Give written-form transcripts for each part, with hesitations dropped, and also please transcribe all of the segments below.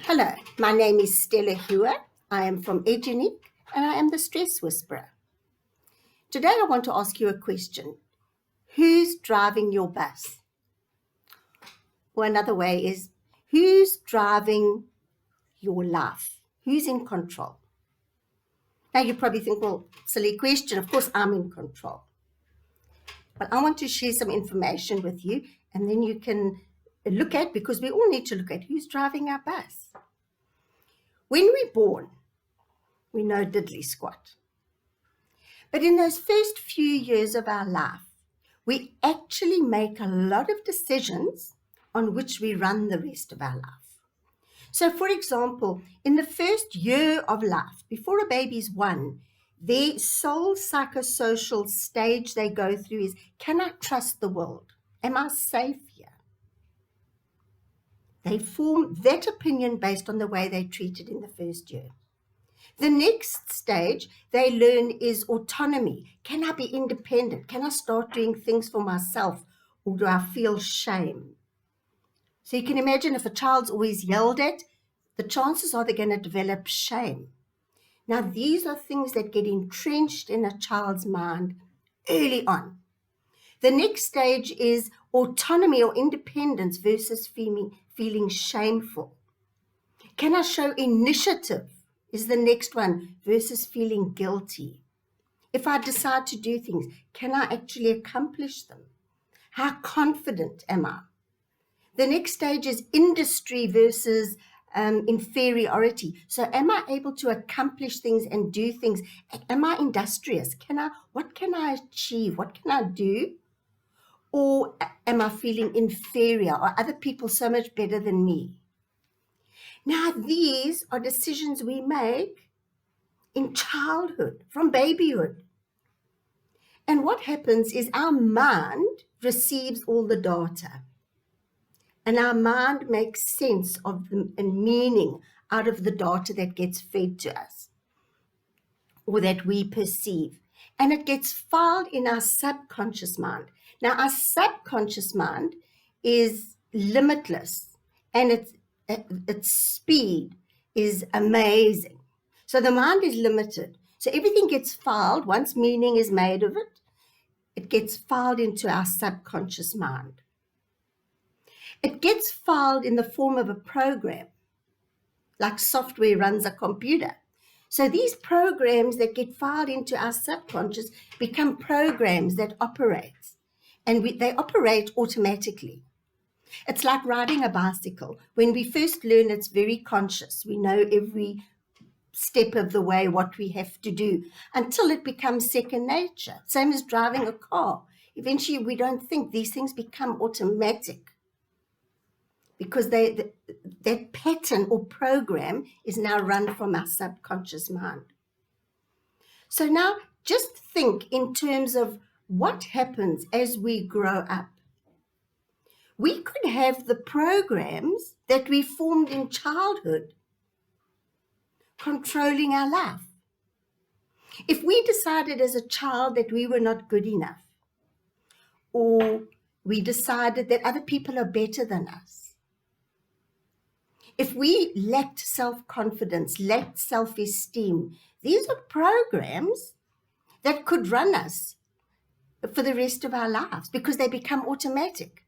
Hello, my name is Stella Hewer. I am from EdUnique and I am the Stress Whisperer. Today I want to ask you a question. Who's driving your bus? Or another way is, who's driving your life? Who's in control? Now you probably think, well, silly question. Of course I'm in control. But I want to share some information with you and then you can look at, because we all need to look at who's driving our bus. When we're born, we know diddly squat. But in those first few years of our life, we actually make a lot of decisions on which we run the rest of our life. So, for example, in the first year of life, before a baby's one, their sole psychosocial stage they go through is, can I trust the world? Am I safe here? They form that opinion based on the way they're treated in the first year. The next stage they learn is autonomy. Can I be independent? Can I start doing things for myself? Or do I feel shame? So you can imagine if a child's always yelled at, the chances are they're going to develop shame. Now, these are things that get entrenched in a child's mind early on. The next stage is autonomy or independence versus feeling shameful. Can I show initiative? Is the next one, versus feeling guilty. If I decide to do things, can I actually accomplish them? How confident am I? The next stage is industry versus inferiority. So am I able to accomplish things and do things? Am I industrious? What can I achieve? What can I do? Or am I feeling inferior? Are other people so much better than me? Now, these are decisions we make in childhood, from babyhood. And what happens is our mind receives all the data. And our mind makes sense of and meaning out of the data that gets fed to us or that we perceive. And it gets filed in our subconscious mind. Now, our subconscious mind is limitless and its speed is amazing. So the mind is limited. So everything gets filed. Once meaning is made of it, it gets filed into our subconscious mind. It gets filed in the form of a program, like software runs a computer. So these programs that get filed into our subconscious become programs that operate, and they operate automatically. It's like riding a bicycle. When we first learn, it's very conscious. We know every step of the way what we have to do until it becomes second nature. Same as driving a car. Eventually, we don't think. These things become automatic because that pattern or program is now run from our subconscious mind. So now just think in terms of what happens as we grow up. We could have the programs that we formed in childhood controlling our life. If we decided as a child that we were not good enough, or we decided that other people are better than us, if we lacked self-confidence, lacked self-esteem, these are programs that could run us for the rest of our lives because they become automatic.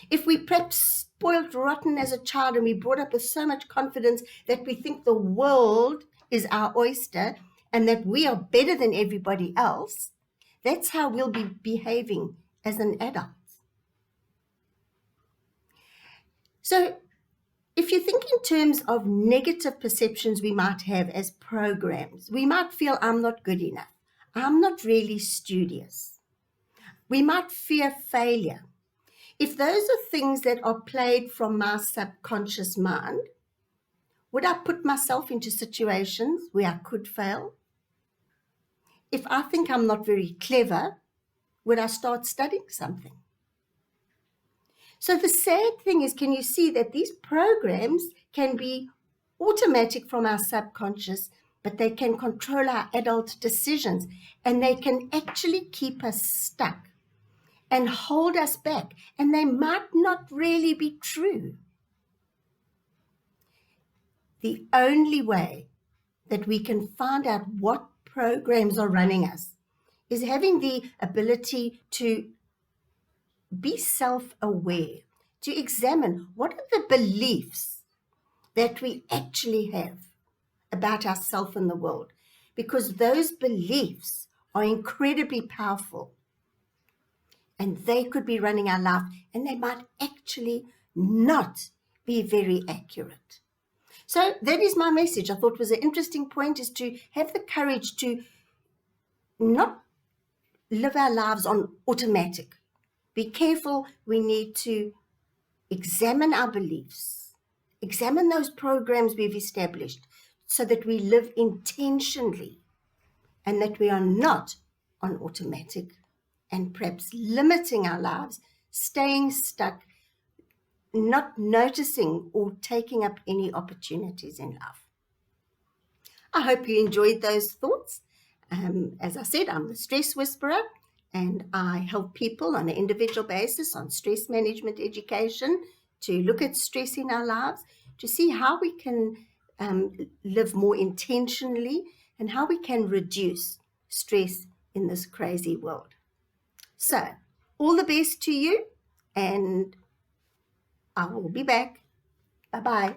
If we perhaps spoiled rotten as a child and we brought up with so much confidence that we think the world is our oyster and that we are better than everybody else, that's how we'll be behaving as an adult. So if you think in terms of negative perceptions we might have as programs, we might feel I'm not good enough. I'm not really studious. We might fear failure. If those are things that are played from my subconscious mind, would I put myself into situations where I could fail? If I think I'm not very clever, would I start studying something? So the sad thing is, can you see that these programs can be automatic from our subconscious, but they can control our adult decisions and they can actually keep us stuck and hold us back, and they might not really be true. the only way that we can find out what programs are running us is having the ability to be self-aware, to examine what are the beliefs that we actually have about ourselves and the world, because those beliefs are incredibly powerful and they could be running our life and they might actually not be very accurate. So that is my message. I thought was an interesting point, is to have the courage to not live our lives on automatic. Be careful. We need to examine our beliefs, examine those programs we've established so that we live intentionally and that we are not on automatic and perhaps limiting our lives, staying stuck, not noticing or taking up any opportunities in life. I hope you enjoyed those thoughts. As I said, I'm the Stress Whisperer, and I help people on an individual basis on stress management education to look at stress in our lives, to see how we can live more intentionally and how we can reduce stress in this crazy world. So, all the best to you, and I will be back. Bye-bye.